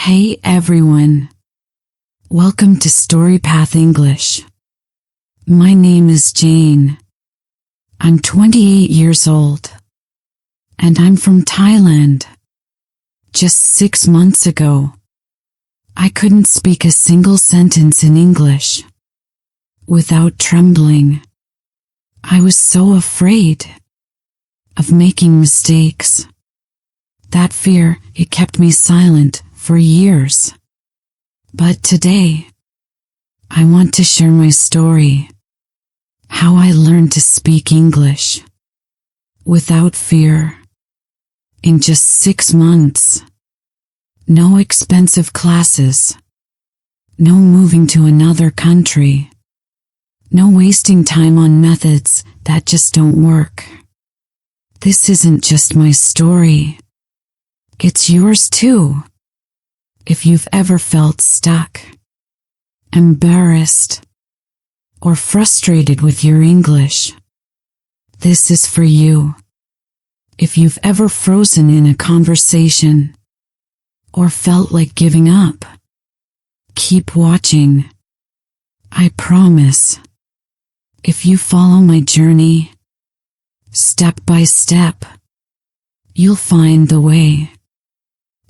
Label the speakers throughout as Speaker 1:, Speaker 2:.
Speaker 1: Hey everyone, welcome to StoryPath English. My name is Jane. I'm 28 years old, and I'm from Thailand. Just 6 months ago, I couldn't speak a single sentence in English without trembling. I was so afraid of making mistakes. That fear, it kept me silent for years. But today, I want to share my story, how I learned to speak English without fear in just 6 months. No expensive classes, no moving to another country, no wasting time on methods that just don't work. This isn't just my story, it's yours too. If you've ever felt stuck, embarrassed, or frustrated with your English, this is for you. If you've ever frozen in a conversation or felt like giving up, keep watching. I promise, if you follow my journey, step by step, you'll find the way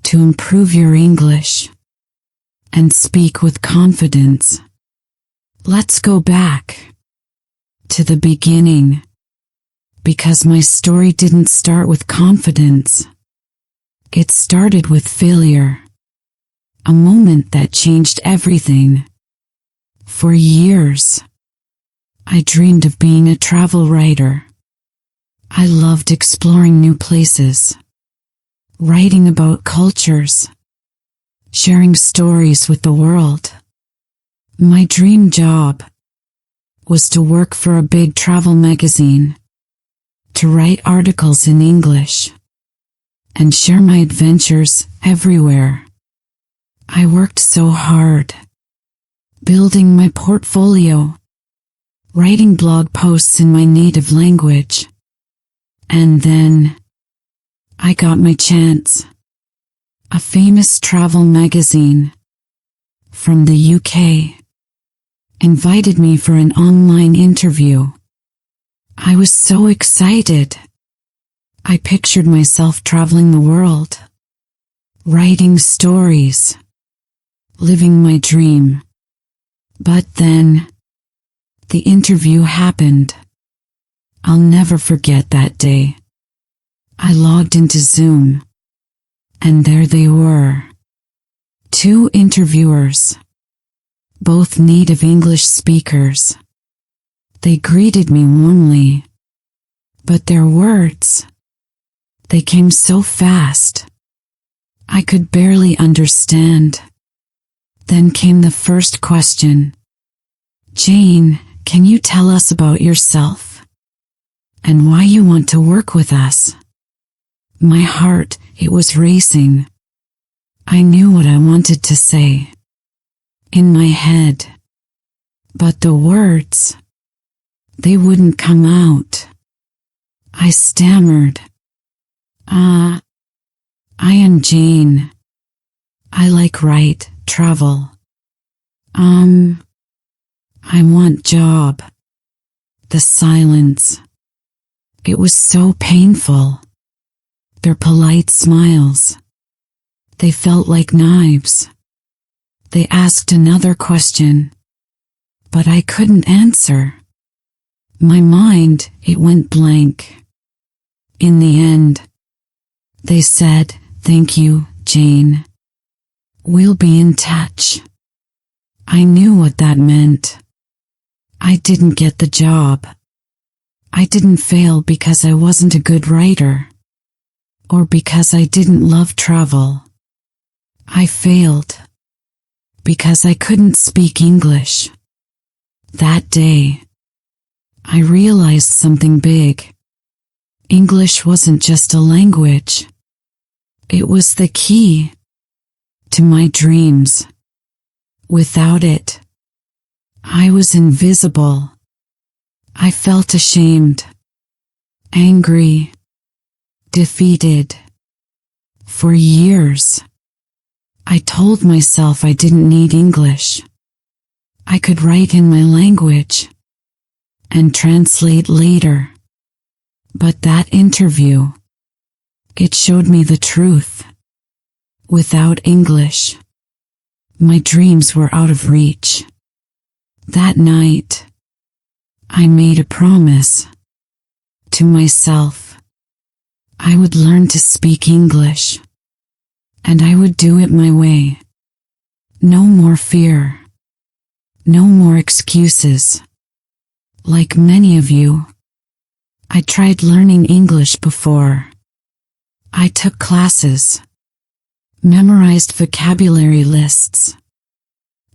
Speaker 1: to improve your English and speak with confidence. Let's go back to the beginning, because my story didn't start with confidence. It started with failure, a moment that changed everything. For years, I dreamed of being a travel writer. I loved exploring new places, writing about cultures, sharing stories with the world. My dream job was to work for a big travel magazine, to write articles in English, and share my adventures everywhere. I worked so hard, building my portfolio, writing blog posts in my native language. And then, I got my chance. A famous travel magazine from the UK invited me for an online interview. I was so excited. I pictured myself traveling the world, writing stories, living my dream. But then, the interview happened. I'll never forget that day. I logged into Zoom, and there they were. 2 interviewers, both native English speakers. They greeted me warmly, but their words, they came so fast, I could barely understand. Then came the first question. Jane, can you tell us about yourself and why you want to work with us? My heart, it was racing. I knew what I wanted to say in my head, but the words, they wouldn't come out. I stammered. I am Jane. I like write, travel. I want job. The silence. It was so painful. Their polite smiles, they felt like knives. They asked another question, but I couldn't answer. My mind, it went blank. In the end, they said, "Thank you, Jane. We'll be in touch." I knew what that meant. I didn't get the job. I didn't fail because I wasn't a good writer, or because I didn't love travel. I failed because I couldn't speak English. That day, I realized something big. English wasn't just a language. It was the key to my dreams. Without it, I was invisible. I felt ashamed, angry, defeated. For years, I told myself I didn't need English. I could write in my language and translate later. But that interview, it showed me the truth. Without English, my dreams were out of reach. That night, I made a promise to myself. I would learn to speak English, and I would do it my way. No more fear. No more excuses. Like many of you, I tried learning English before. I took classes, memorized vocabulary lists,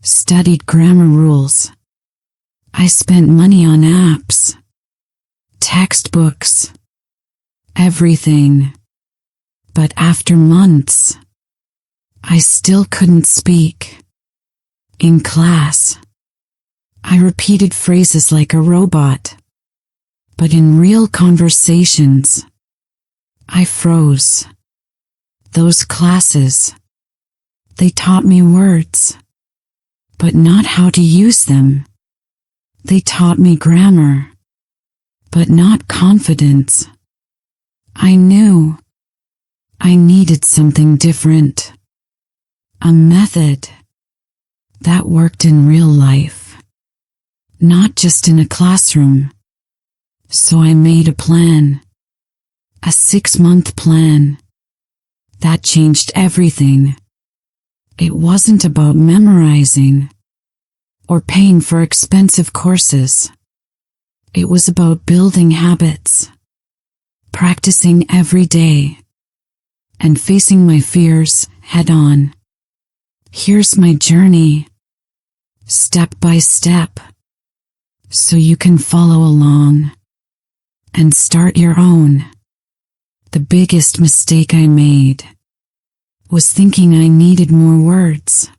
Speaker 1: studied grammar rules. I spent money on apps, textbooks, everything. But after months, I still couldn't speak. In class, I repeated phrases like a robot. But in real conversations, I froze. Those classes, they taught me words, but not how to use them. They taught me grammar, but not confidence. I knew I needed something different. A method that worked in real life, not just in a classroom. So I made a plan, a 6-month plan, that changed everything. It wasn't about memorizing or paying for expensive courses. It was about building habits, practicing every day, and facing my fears head on. Here's my journey, step by step, so you can follow along and start your own. The biggest mistake I made was thinking I needed more words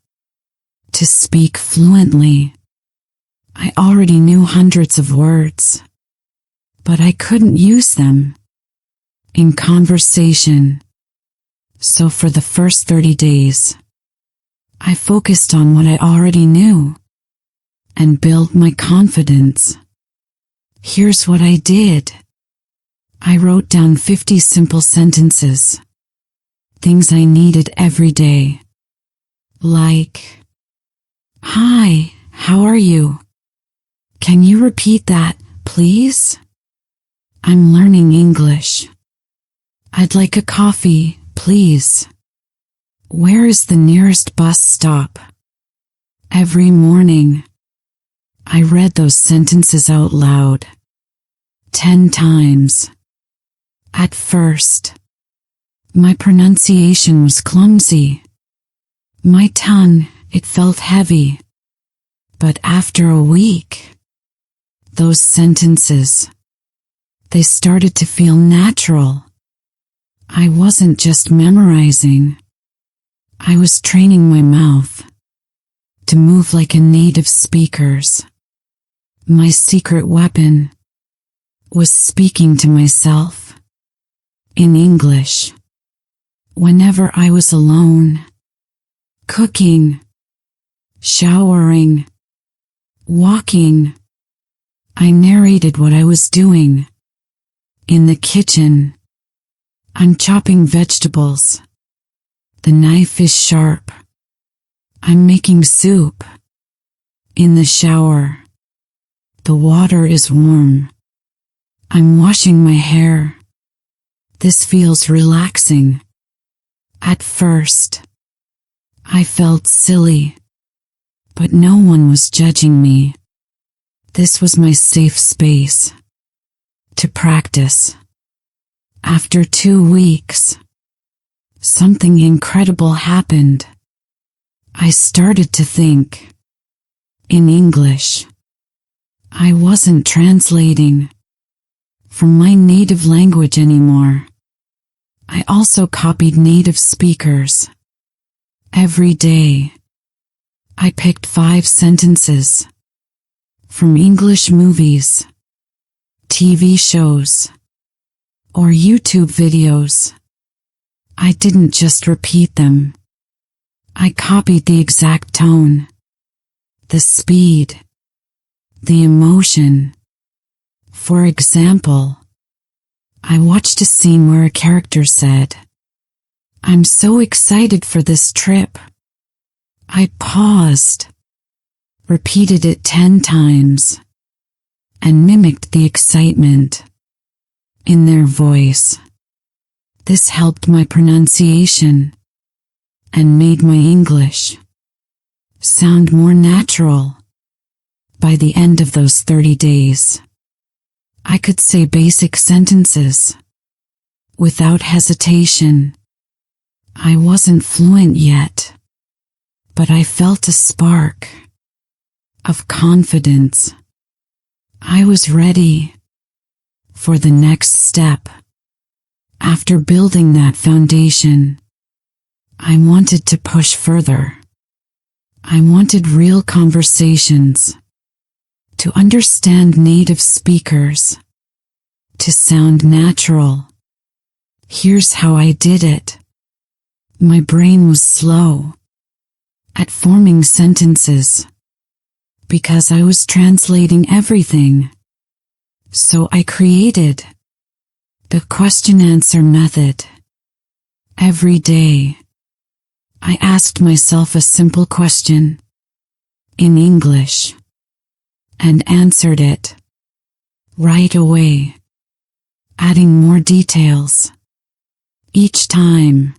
Speaker 1: to speak fluently. I already knew hundreds of words, but I couldn't use them in conversation. So for the first 30 days, I focused on what I already knew and built my confidence. Here's what I did. I wrote down 50 simple sentences, things I needed every day. Like, "Hi, how are you? Can you repeat that, please? I'm learning English. I'd like a coffee, please. Where is the nearest bus stop?" Every morning, I read those sentences out loud, 10 times. At first, my pronunciation was clumsy. My tongue, it felt heavy. But after a week, those sentences, they started to feel natural. I wasn't just memorizing. I was training my mouth to move like a native speaker's. My secret weapon was speaking to myself in English. Whenever I was alone, cooking, showering, walking, I narrated what I was doing. In the kitchen, I'm chopping vegetables. The knife is sharp. I'm making soup. In the shower, the water is warm. I'm washing my hair. This feels relaxing. At first, I felt silly, but no one was judging me. This was my safe space to practice. After 2 weeks, something incredible happened. I started to think in English. I wasn't translating from my native language anymore. I also copied native speakers. Every day, I picked 5 sentences from English movies, TV shows, or YouTube videos. I didn't just repeat them. I copied the exact tone, the speed, the emotion. For example, I watched a scene where a character said, "I'm so excited for this trip." I paused, repeated it 10 times, and mimicked the excitement in their voice. This helped my pronunciation and made my English sound more natural. By the end of those 30 days, I could say basic sentences without hesitation. I wasn't fluent yet, but I felt a spark of confidence. I was ready for the next step. After building that foundation, I wanted to push further. I wanted real conversations, to understand native speakers, to sound natural. Here's how I did it. My brain was slow at forming sentences because I was translating everything. So I created the question-answer method. Every day, I asked myself a simple question in English and answered it right away, adding more details each time.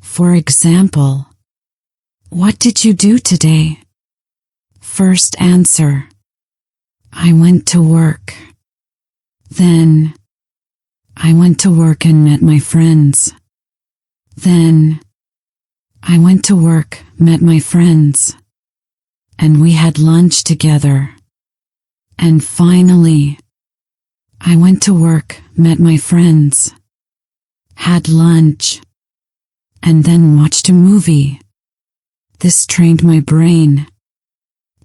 Speaker 1: For example, "What did you do today?" First answer, "I went to work." Then, "I went to work and met my friends." Then, "I went to work, met my friends, and we had lunch together." And finally, "I went to work, met my friends, had lunch, and then watched a movie." This trained my brain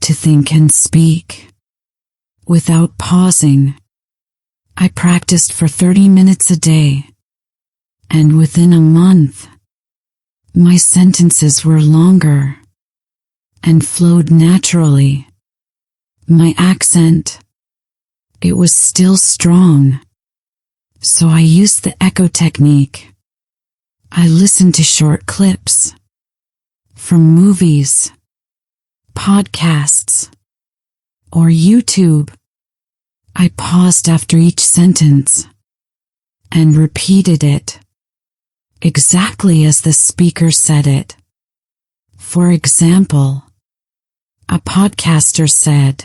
Speaker 1: to think and speak without pausing. I practiced for 30 minutes a day, and within a month, my sentences were longer and flowed naturally. My accent, it was still strong, so I used the echo technique. I listened to short clips from movies, podcasts, or YouTube. I paused after each sentence and repeated it exactly as the speaker said it. For example, a podcaster said,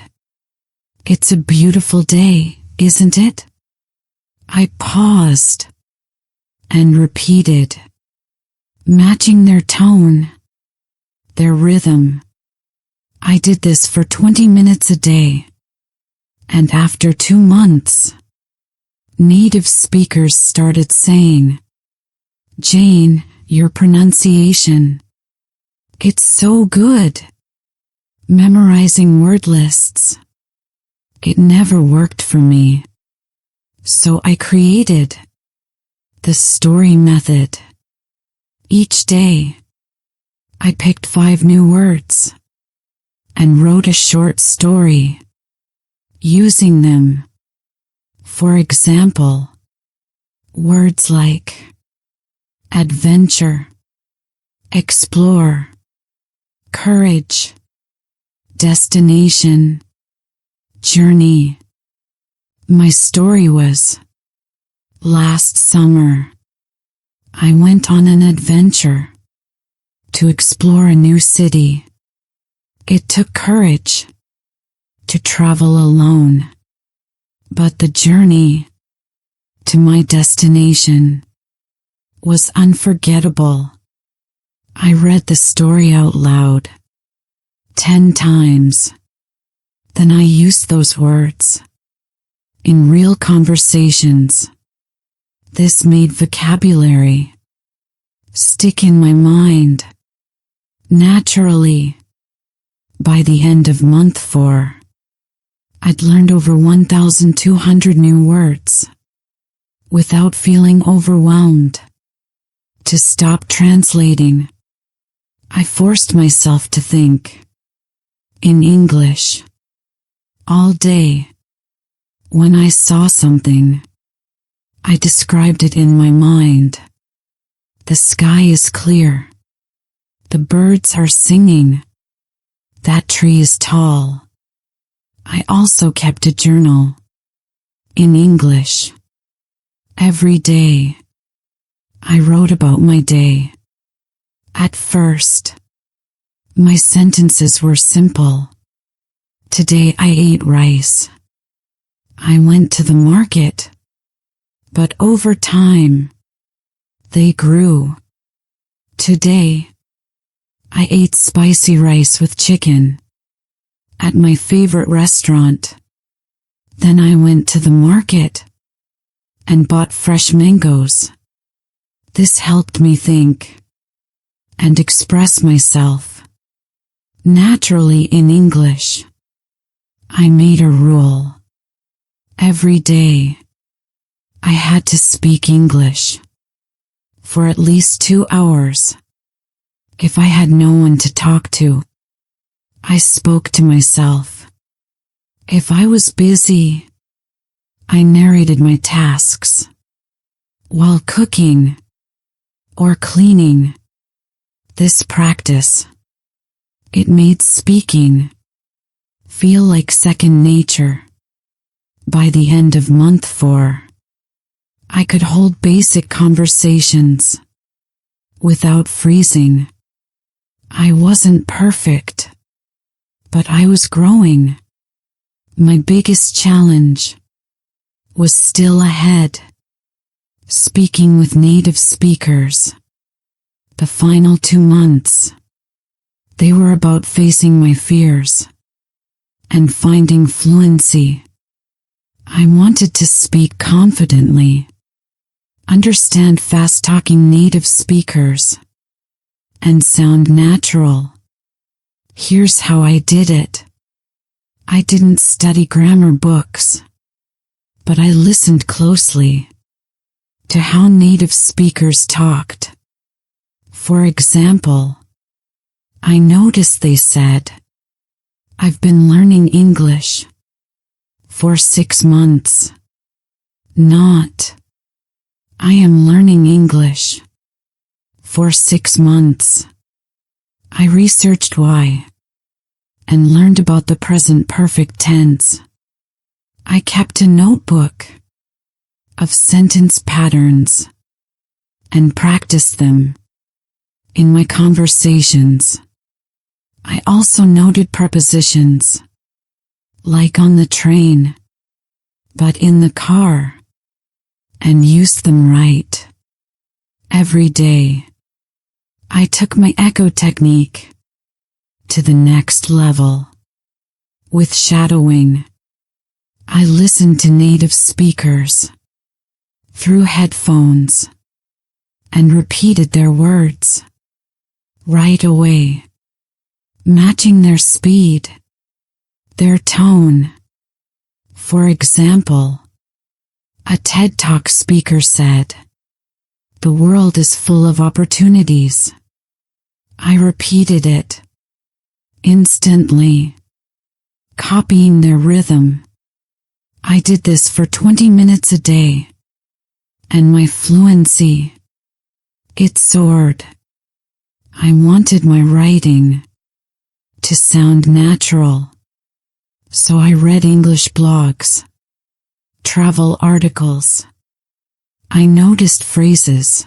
Speaker 1: "It's a beautiful day, isn't it?" I paused and repeated, matching their tone, their rhythm. I did this for 20 minutes a day, and after 2 months, native speakers started saying, "Jane, your pronunciation, it's so good." Memorizing word lists, it never worked for me. So I created the story method. Each day, I picked 5 new words and wrote a short story using them. For example, words like adventure, explore, courage, destination, journey. My story was, last summer, I went on an adventure to explore a new city. It took courage to travel alone, but the journey to my destination was unforgettable. I read the story out loud 10 times. Then I used those words in real conversations. This made vocabulary stick in my mind naturally. By the end of month 4, I'd learned over 1,200 new words without feeling overwhelmed. To stop translating, I forced myself to think in English all day. When I saw something, I described it in my mind. The sky is clear. The birds are singing. That tree is tall. I also kept a journal in English. Every day, I wrote about my day. At first, my sentences were simple. Today I ate rice. I went to the market. But over time, they grew. Today, I ate spicy rice with chicken at my favorite restaurant. Then I went to the market and bought fresh mangoes. This helped me think and express myself naturally in English. I made a rule. Every day, I had to speak English for at least 2 hours. If I had no one to talk to, I spoke to myself. If I was busy, I narrated my tasks. While cooking or cleaning, this practice, it made speaking feel like second nature. By the end of month 4, I could hold basic conversations without freezing. I wasn't perfect, but I was growing. My biggest challenge was still ahead. Speaking with native speakers. The final 2 months, they were about facing my fears and finding fluency. I wanted to speak confidently, understand fast-talking native speakers, and sound natural. Here's how I did it. I didn't study grammar books, but I listened closely to how native speakers talked. For example, I noticed they said, "I've been learning English for 6 months." Not, "I am learning English for 6 months." I researched why and learned about the present perfect tense. I kept a notebook of sentence patterns and practiced them in my conversations. I also noted prepositions, like on the train, but in the car, and used them right. Every day, I took my echo technique to the next level. With shadowing, I listened to native speakers through headphones and repeated their words right away, matching their speed, their tone. For example, a TED Talk speaker said, "The world is full of opportunities." I repeated it instantly, copying their rhythm. I did this for 20 minutes a day, and my fluency, it soared. I wanted my writing to sound natural, so I read English blogs, travel articles. I noticed phrases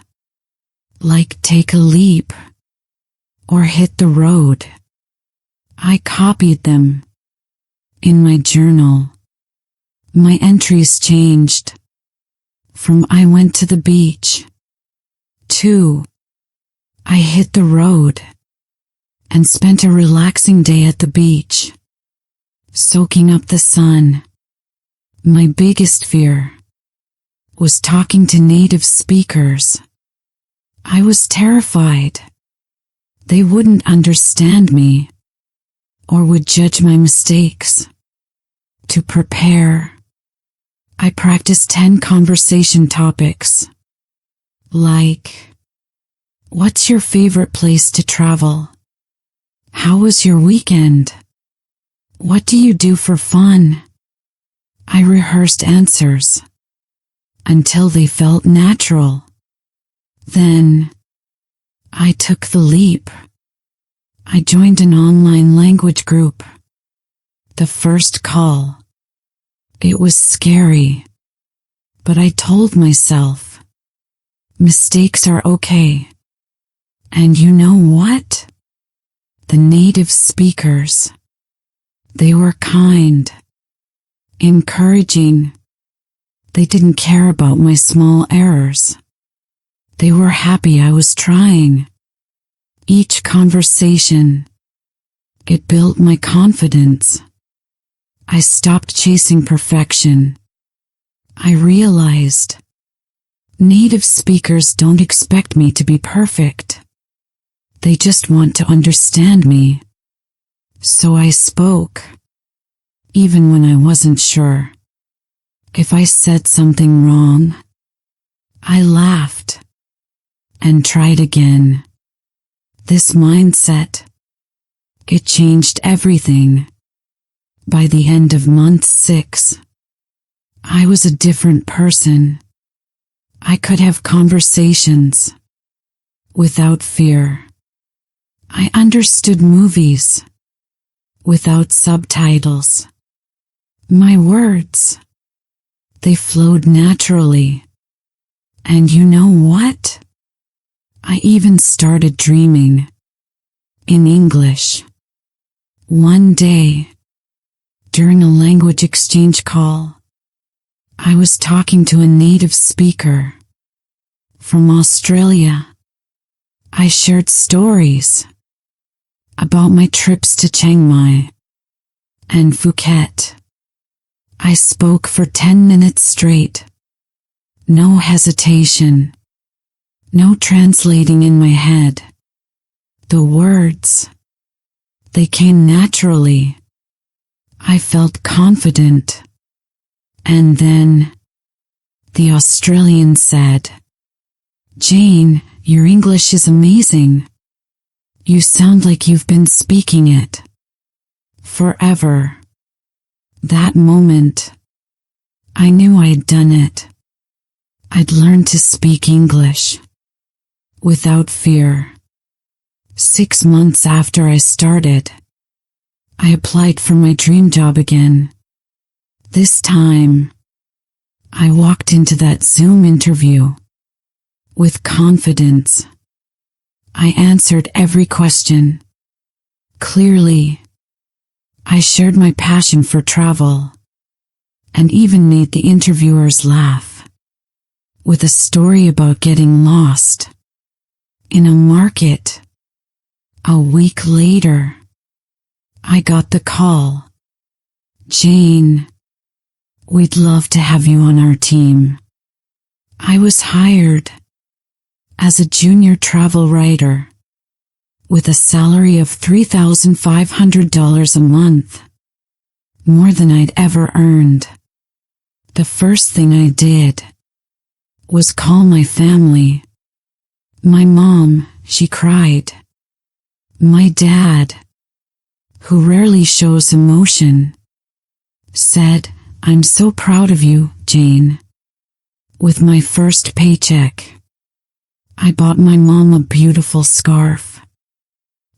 Speaker 1: like "take a leap" or "hit the road." I copied them in my journal. My entries changed from "I went to the beach" to "I hit the road" and spent a relaxing day at the beach, soaking up the sun. My biggest fear was talking to native speakers. I was terrified they wouldn't understand me or would judge my mistakes. To prepare, I practiced 10 conversation topics, like What's your favorite place to travel? How was your weekend? What do you do for fun? I rehearsed answers until they felt natural. Then I took the leap. I joined an online language group. The first call. It was scary, but I told myself, mistakes are okay. And you know what? The native speakers, they were kind, encouraging. They didn't care about my small errors. They were happy I was trying. Each conversation, it built my confidence. I stopped chasing perfection. I realized native speakers don't expect me to be perfect. They just want to understand me. So I spoke, even when I wasn't sure. If I said something wrong, I laughed and tried again. This mindset, it changed everything. By the end of month 6, I was a different person. I could have conversations without fear. I understood movies without subtitles. My words, they flowed naturally. And you know what? I even started dreaming in English. One day, during a language exchange call, I was talking to a native speaker from Australia. I shared stories about my trips to Chiang Mai and Phuket. I spoke for 10 minutes straight. No hesitation. No translating in my head. The words, they came naturally. I felt confident. And then, the Australian said, "Jane, your English is amazing. You sound like you've been speaking it forever." That moment, I knew I'd done it. I'd learned to speak English without fear. 6 months after I started, I applied for my dream job again. This time, I walked into that Zoom interview with confidence. I answered every question clearly. I shared my passion for travel and even made the interviewers laugh with a story about getting lost in a market. A week later, I got the call. "Jane, we'd love to have you on our team." I was hired as a junior travel writer with a salary of $3,500 a month, more than I'd ever earned. The first thing I did was call my family. My mom, she cried. My dad, who rarely shows emotion, said, "I'm so proud of you, Jane." With my first paycheck, I bought my mom a beautiful scarf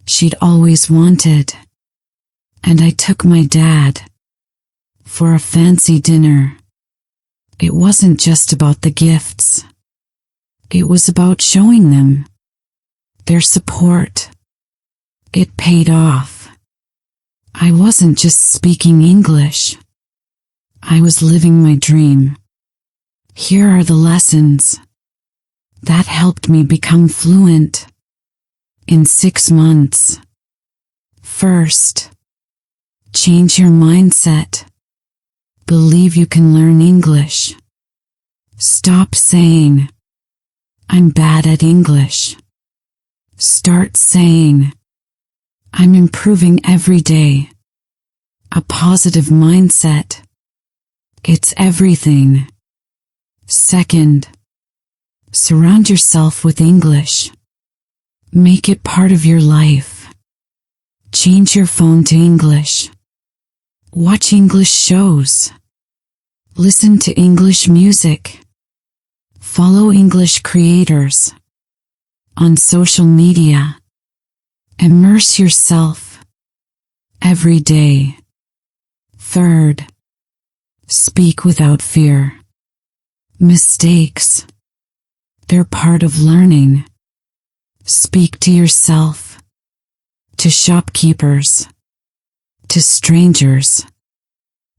Speaker 1: she'd always wanted, and I took my dad for a fancy dinner. It wasn't just about the gifts. It was about showing them their support. It paid off. I wasn't just speaking English. I was living my dream. Here are the lessons that helped me become fluent in 6 months. First, change your mindset. Believe you can learn English. Stop saying, "I'm bad at English." Start saying, "I'm improving every day." A positive mindset, it's everything. Second, surround yourself with English Make it part of your life. Change your phone to English. Watch English shows. Listen to English music. Follow English creators. On social media. Immerse yourself. Every day. Third. Speak without fear. Mistakes. They're part of learning. Speak to yourself. To shopkeepers. To strangers.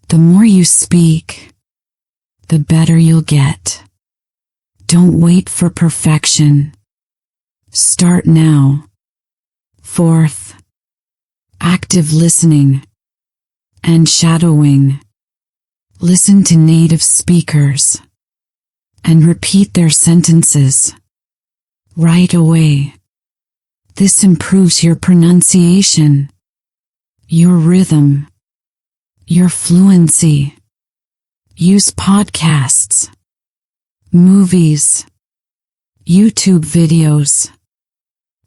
Speaker 1: The more you speak, the better you'll get. Don't wait for perfection. Start now. Fourth, active listening and shadowing. Listen to native speakers and repeat their sentences right away. This improves your pronunciation, your rhythm, your fluency. Use podcasts, movies, YouTube videos.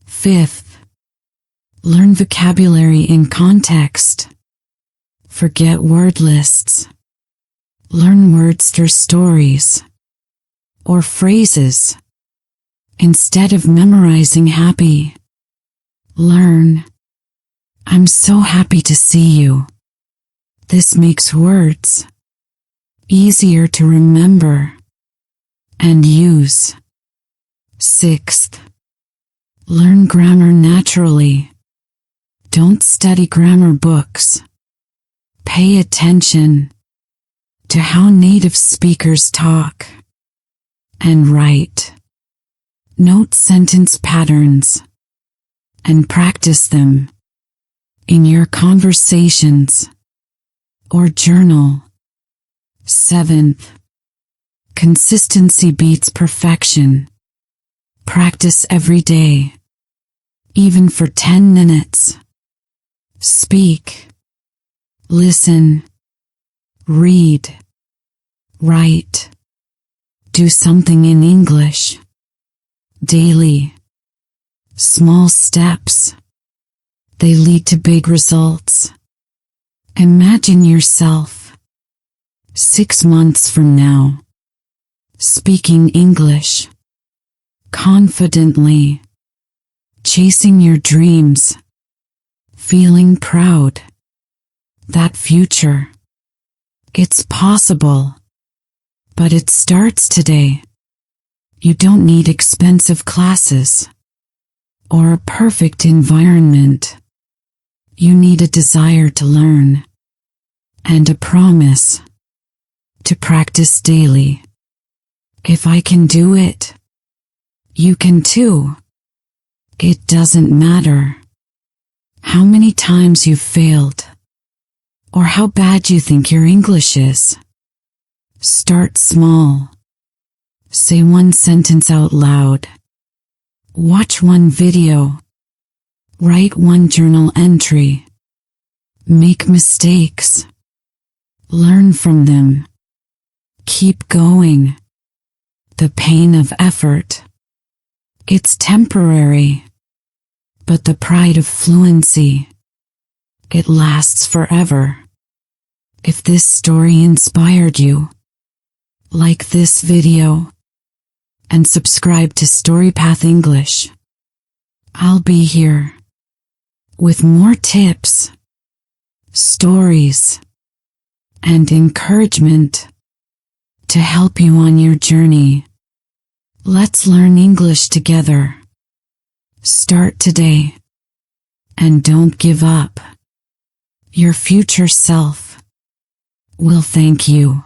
Speaker 1: Fifth, learn vocabulary in context. Forget word lists. Learn words or stories or phrases. Instead of memorizing happy, learn, I'm so happy to see you. This makes words easier to remember and use. Sixth, learn grammar naturally. Don't study grammar books. Pay attention to how native speakers talk and write. Note sentence patterns and practice them in your conversations or journal. Seventh, consistency beats perfection. Practice every day, even for 10 minutes. Speak, listen, read, write, do something in English. Daily. Small steps. They lead to big results. Imagine yourself 6 months from now, speaking English confidently, chasing your dreams, feeling proud. That future. It's possible, but it starts today. You don't need expensive classes or a perfect environment. You need a desire to learn and a promise to practice daily. If I can do it, you can too. It doesn't matter how many times you've failed or how bad you think your English is. Start small. Say one sentence out loud. Watch one video. Write one journal entry. Make mistakes. Learn from them. Keep going. The pain of effort. It's temporary, but the pride of fluency, it lasts forever. If this story inspired you, like this video and subscribe to StoryPath English. I'll be here with more tips, stories, and encouragement to help you on your journey. Let's learn English together. Start today and don't give up. Your future self will thank you.